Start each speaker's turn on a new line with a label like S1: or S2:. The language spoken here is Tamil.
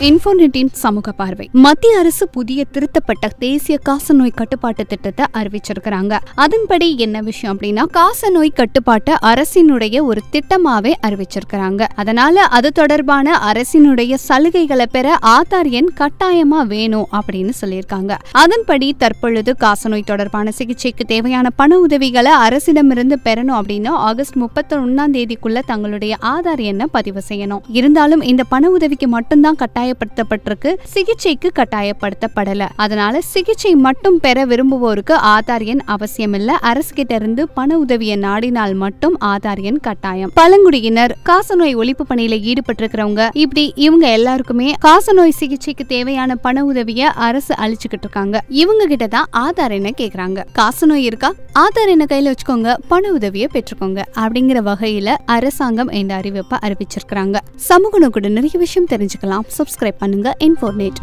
S1: இன்ஃபோநெட்டின் சமூக பார்வை. மத்திய அரசு புதிய திருத்தப்பட்ட தேசிய காசநோய் கட்டுப்பாட்டு திட்டத்தை அறிவிச்சிருக்கிறாங்க. அதன்படி என்ன விஷயம் அப்படின்னா, காசநோய் கட்டுப்பாட்டு அரசினுடைய ஒரு திட்டமாவே அறிவிச்சிருக்கிறாங்க. அதனால அது தொடர்பான அரசினுடைய சலுகைகளை பெற ஆதார் எண் கட்டாயமா வேணும் அப்படின்னு சொல்லியிருக்காங்க. அதன்படி தற்பொழுது காசநோய் தொடர்பான சிகிச்சைக்கு தேவையான பண உதவிகளை அரசிடமிருந்து பெறணும் அப்படின்னா ஆகஸ்ட் 31 தங்களுடைய ஆதார் எண்ணை பதிவு செய்யணும். இருந்தாலும் இந்த பண உதவிக்கு மட்டும்தான் கட்டாயப்படுத்தப்பட்டிருக்கு, சிகிச்சைக்கு கட்டாயப்படுத்தப்படல. அதனால சிகிச்சை மட்டும் பெற விரும்புவோருக்கு ஆதார் எண் அவசியம் இல்ல. அரசு கிட்ட இருந்து பண உதவியை நாடினால் மட்டும் ஆதார் எண் கட்டாயம். பழங்குடியினர், காசநோய் ஒழிப்பு பணியில ஈடுபட்டிருக்கிறவங்க, இப்படி இவங்க எல்லாருக்குமே காசநோய் சிகிச்சைக்கு தேவையான பண உதவியை அரசு அளிச்சுக்கிட்டு இருக்காங்க. இவங்க கிட்ட தான் ஆதார் எண்ணை கேக்குறாங்க. காசநோய் இருக்கா, ஆதார் எண்ணை கையில வச்சுக்கோங்க, பண உதவியை பெற்றுக்கோங்க அப்படிங்கிற வகையில அரசாங்கம் இந்த அறிவிப்பை அறிவிச்சிருக்காங்க. சமூக நோக்குடன் நிறைய விஷயம் தெரிஞ்சுக்கலாம். சப்ஸ்கிரைப் பண்ணுங்க இன்ஃபோநெட்.